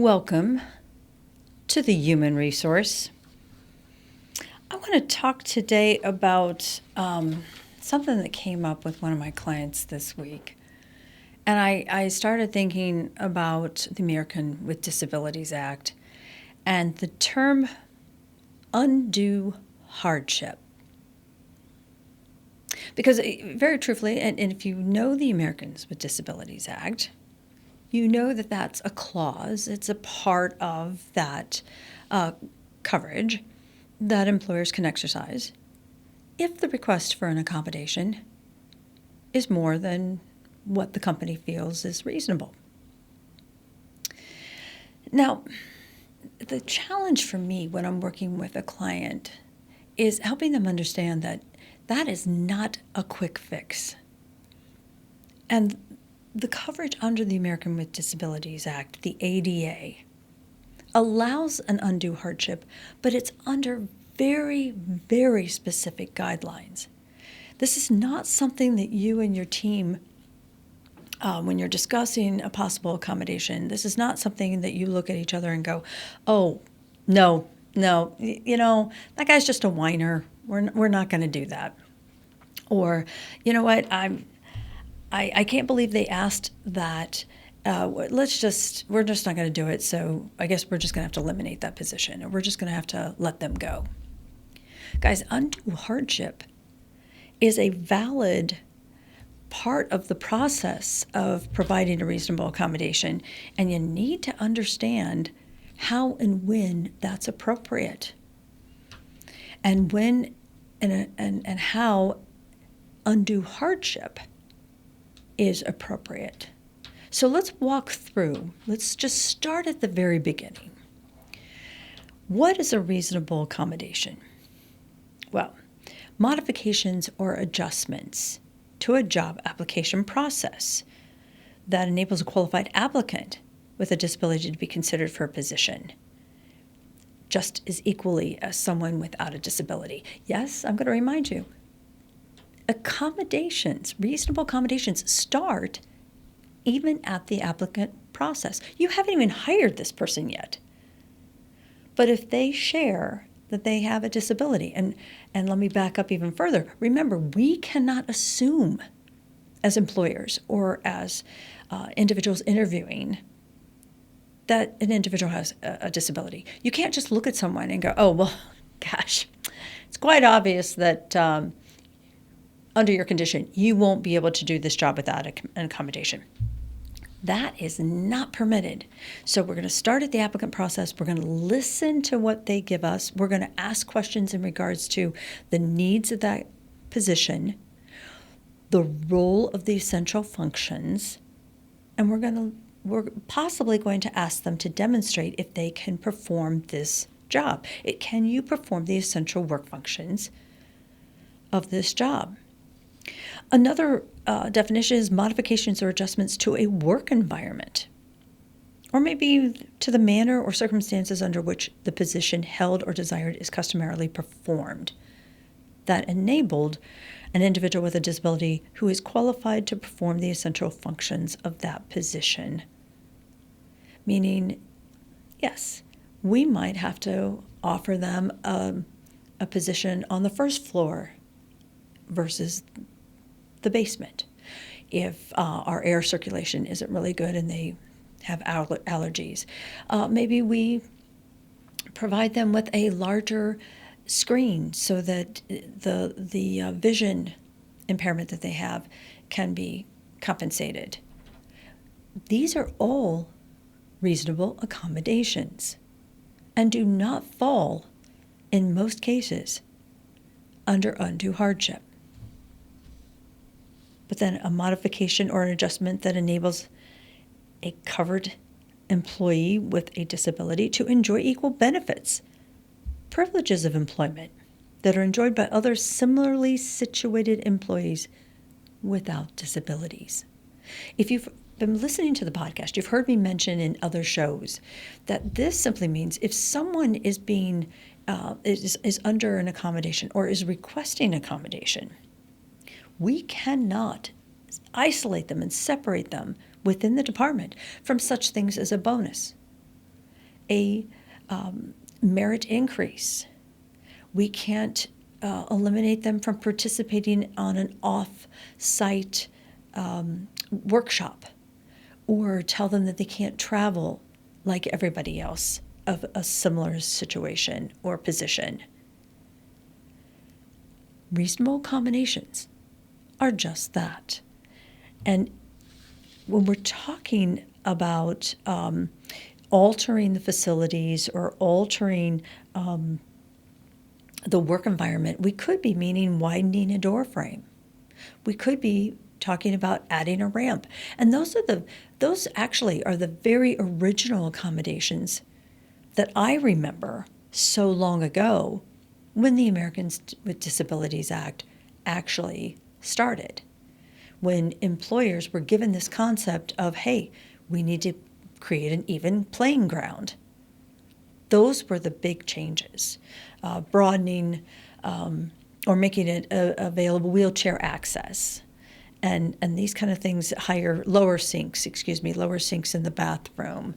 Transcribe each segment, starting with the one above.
Welcome to the Human Resource. I want to talk today about something that came up with one of my clients this week. And I started thinking about the American with Disabilities Act and the term undue hardship. Because very truthfully, and if you know the Americans with Disabilities Act, you know that that's a clause, it's a part of that coverage that employers can exercise if the request for an accommodation is more than what the company feels is reasonable. Now, the challenge for me when I'm working with a client is helping them understand that that is not a quick fix. And the coverage under the American with Disabilities Act, the ADA, allows an undue hardship, but it's under very, very specific guidelines. This is not something that you and your team, when you're discussing a possible accommodation, this is not something that you look at each other and go, oh, no, that guy's just a whiner. We're not going to do that. Or, you know what, I can't believe they asked that. We're just not going to do it. So I guess we're just going to have to eliminate that position, or we're just going to have to let them go. Guys, undue hardship is a valid part of the process of providing a reasonable accommodation, and you need to understand how and when that's appropriate, and when and how undue hardship is appropriate. So let's walk through. Let's just start at the very beginning. What is a reasonable accommodation? Well, modifications or adjustments to a job application process that enables a qualified applicant with a disability to be considered for a position just as equally as someone without a disability. Yes, I'm going to remind you, reasonable accommodations start even at the applicant process. You haven't even hired this person yet. But if they share that they have a disability, and let me back up even further. Remember, we cannot assume as employers or as individuals interviewing that an individual has a disability. You can't just look at someone and go, oh, well, gosh, it's quite obvious that under your condition, you won't be able to do this job without an accommodation. That is not permitted. So we're going to start at the applicant process. We're going to listen to what they give us. We're going to ask questions in regards to the needs of that position, the role of the essential functions, and we're possibly going to ask them to demonstrate if they can perform this job. Can you perform the essential work functions of this job? Another definition is modifications or adjustments to a work environment, or maybe to the manner or circumstances under which the position held or desired is customarily performed, that enabled an individual with a disability who is qualified to perform the essential functions of that position. Meaning, yes, we might have to offer them a position on the first floor versus the basement if our air circulation isn't really good and they have allergies. Maybe we provide them with a larger screen so that the vision impairment that they have can be compensated. These are all reasonable accommodations and do not fall, in most cases, under undue hardship. But then a modification or an adjustment that enables a covered employee with a disability to enjoy equal benefits, privileges of employment that are enjoyed by other similarly situated employees without disabilities. If you've been listening to the podcast, you've heard me mention in other shows that this simply means if someone is being is under an accommodation or is requesting accommodation, we cannot isolate them and separate them within the department from such things as a bonus a merit increase. We can't eliminate them from participating on an off-site workshop, or tell them that they can't travel like everybody else of a similar situation or position. Reasonable accommodations are just that. And when we're talking about altering the facilities or altering the work environment, we could be meaning widening a door frame. We could be talking about adding a ramp. And those actually are the very original accommodations that I remember so long ago when the Americans with Disabilities Act actually started. When employers were given this concept of, hey, we need to create an even playing ground. Those were the big changes. Broadening or making it available wheelchair access. And these kind of things, lower sinks in the bathroom,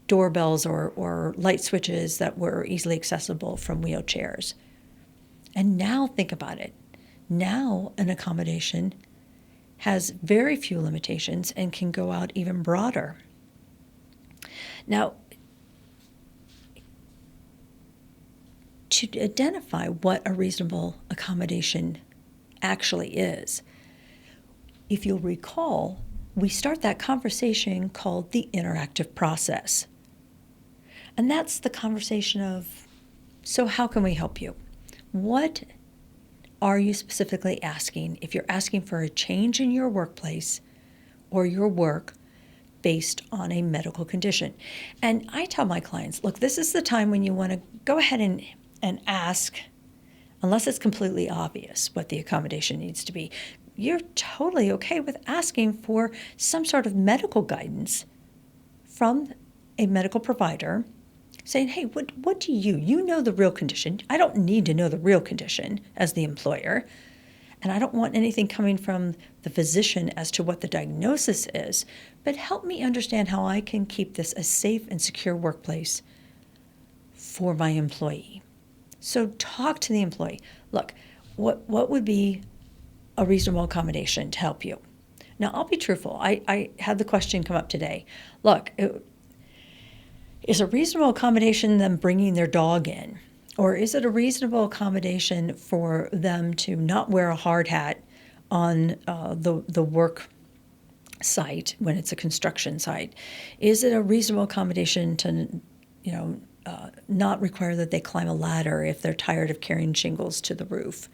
doorbells or light switches that were easily accessible from wheelchairs. And now think about it. Now an accommodation has very few limitations and can go out even broader. Now, to identify what a reasonable accommodation actually is, if you'll recall, we start that conversation called the interactive process. And that's the conversation of, so how can we help you? What are you specifically asking? If you're asking for a change in your workplace or your work based on a medical condition. And I tell my clients, look, this is the time when you want to go ahead and ask, unless it's completely obvious what the accommodation needs to be. You're totally okay with asking for some sort of medical guidance from a medical provider, saying, hey, what do you know the real condition. I don't need to know the real condition as the employer, and I don't want anything coming from the physician as to what the diagnosis is, but help me understand how I can keep this a safe and secure workplace for my employee. So talk to the employee. Look, what would be a reasonable accommodation to help you? Now, I'll be truthful. I had the question come up today. Look, is a reasonable accommodation them bringing their dog in? Or is it a reasonable accommodation for them to not wear a hard hat on the work site when it's a construction site? Is it a reasonable accommodation to, not require that they climb a ladder if they're tired of carrying shingles to the roof?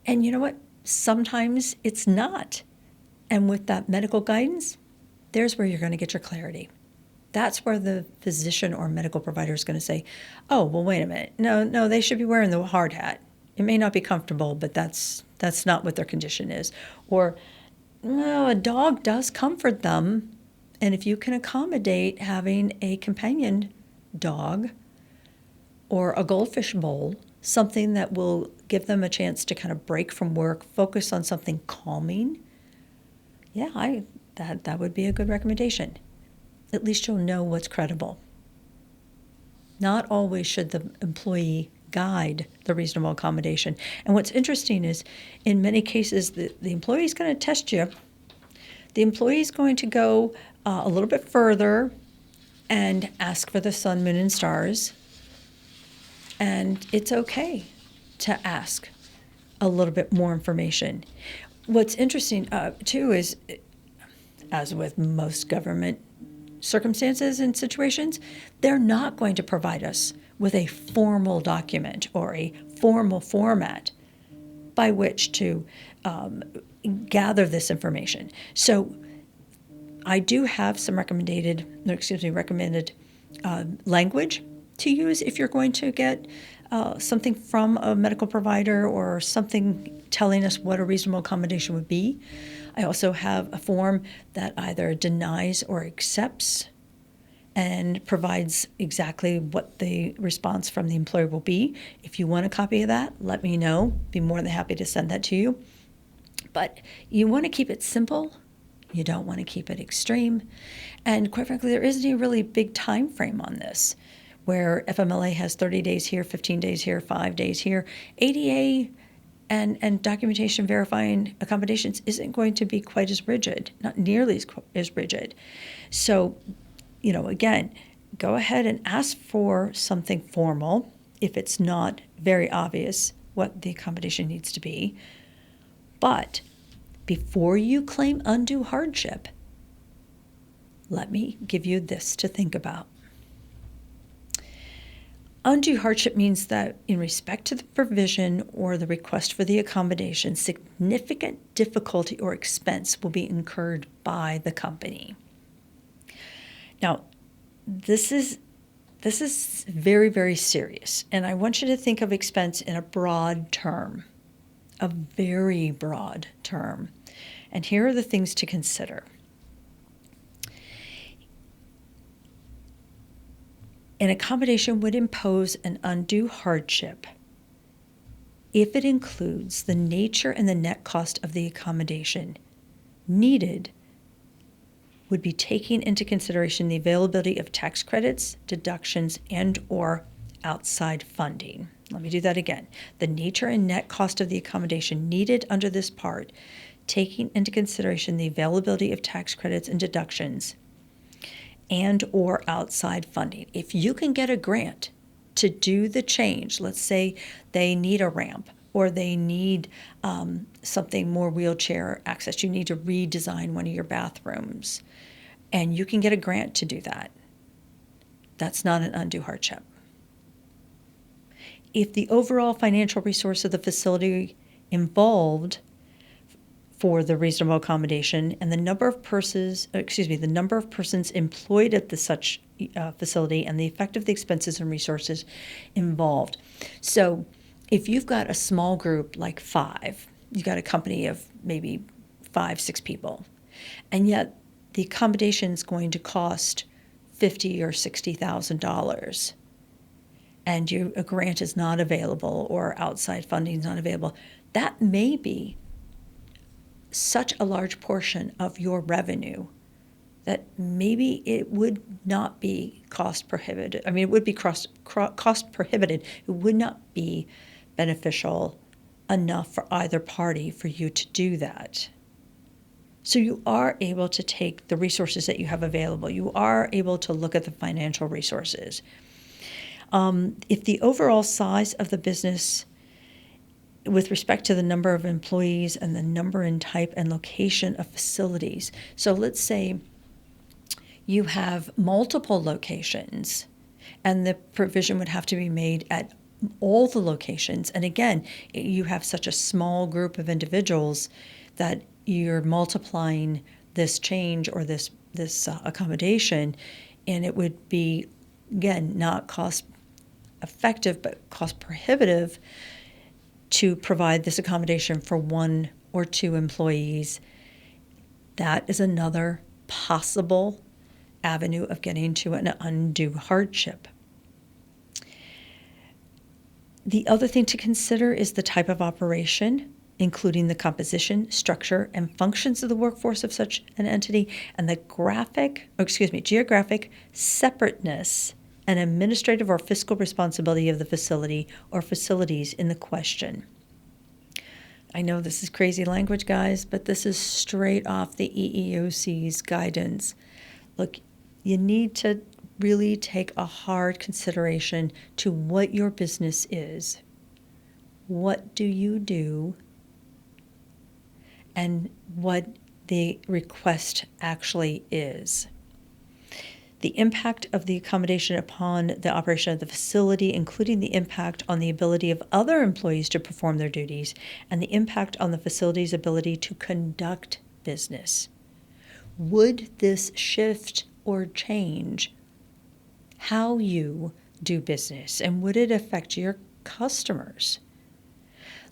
And you know what? Sometimes it's not. And with that medical guidance, there's where you're going to get your clarity. That's where the physician or medical provider is going to say, oh, well, wait a minute. No, they should be wearing the hard hat. It may not be comfortable, but that's not what their condition is. Or, no, a dog does comfort them. And if you can accommodate having a companion dog or a goldfish bowl, something that will give them a chance to kind of break from work, focus on something calming, yeah, that would be a good recommendation. At least you'll know what's credible. Not always should the employee guide the reasonable accommodation. And what's interesting is, in many cases, the employee is going to test you. The employee is going to go a little bit further and ask for the sun, moon, and stars. And it's okay to ask a little bit more information. What's interesting, too, is, as with most government circumstances and situations, they're not going to provide us with a formal document or a formal format by which to gather this information. So I do have some recommended language to use if you're going to get something from a medical provider or something telling us what a reasonable accommodation would be. I also have a form that either denies or accepts and provides exactly what the response from the employer will be. If you want a copy of that, let me know. Be more than happy to send that to you. But you want to keep it simple You don't want to keep it extreme. And quite frankly, there isn't a really big time frame on this, where FMLA has 30 days here, 15 days here, 5 days here. ADA and documentation verifying accommodations isn't going to be quite as rigid, not nearly as rigid. So, again, go ahead and ask for something formal if it's not very obvious what the accommodation needs to be. But before you claim undue hardship, let me give you this to think about. Undue hardship means that in respect to the provision or the request for the accommodation, significant difficulty or expense will be incurred by the company. Now, this is very, very serious, and I want you to think of expense in a broad term, a very broad term. And here are the things to consider. An accommodation would impose an undue hardship if it includes the nature and the net cost of the accommodation needed would be taking into consideration the availability of tax credits, deductions, and/or outside funding. Let me do that again. The nature and net cost of the accommodation needed under this part, taking into consideration the availability of tax credits and deductions and/or outside funding. If you can get a grant to do the change, let's say they need a ramp or they need something more wheelchair access, you need to redesign one of your bathrooms, and you can get a grant to do that, that's not an undue hardship. If the overall financial resource of the facility involved for the reasonable accommodation and the number of persons employed at such facility and the effect of the expenses and resources involved. So if you've got a small group like 5, you've got a company of maybe 5-6 people, and yet the accommodation is going to cost $50,000 or $60,000, and a grant is not available or outside funding is not available, that may be such a large portion of your revenue that maybe it would not be cost prohibited. I mean, it would be cost prohibited. It would not be beneficial enough for either party for you to do that. So you are able to take the resources that you have available. You are able to look at the financial resources. If the overall size of the business with respect to the number of employees and the number and type and location of facilities. So let's say you have multiple locations and the provision would have to be made at all the locations. And again, you have such a small group of individuals that you're multiplying this change or this accommodation, and it would be, again, not cost effective but cost prohibitive to provide this accommodation for 1 or 2 employees. That is another possible avenue of getting to an undue hardship. The other thing to consider is the type of operation, including the composition, structure, and functions of the workforce of such an entity, and the geographic separateness and administrative or fiscal responsibility of the facility or facilities in the question. I know this is crazy language, guys, but this is straight off the EEOC's guidance. Look, you need to really take a hard consideration to what your business is. What do you do? And what the request actually is. The impact of the accommodation upon the operation of the facility, including the impact on the ability of other employees to perform their duties, and the impact on the facility's ability to conduct business. Would this shift or change how you do business, and would it affect your customers?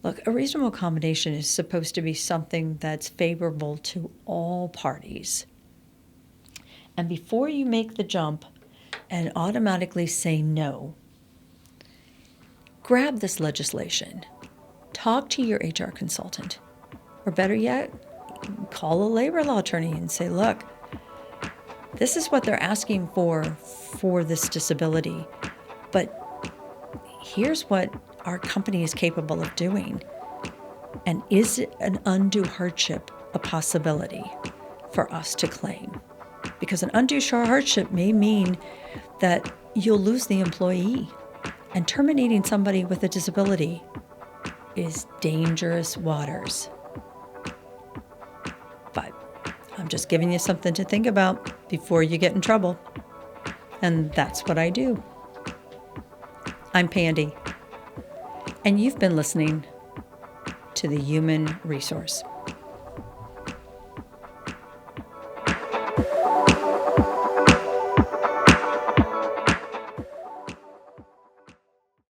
Look, a reasonable accommodation is supposed to be something that's favorable to all parties. And before you make the jump and automatically say no, grab this legislation, talk to your HR consultant, or better yet, call a labor law attorney and say, look, this is what they're asking for this disability, but here's what our company is capable of doing. And is it an undue hardship a possibility for us to claim? Because an undue hardship may mean that you'll lose the employee. And terminating somebody with a disability is dangerous waters. But I'm just giving you something to think about before you get in trouble. And that's what I do. I'm Pandy, and you've been listening to The Human Resource.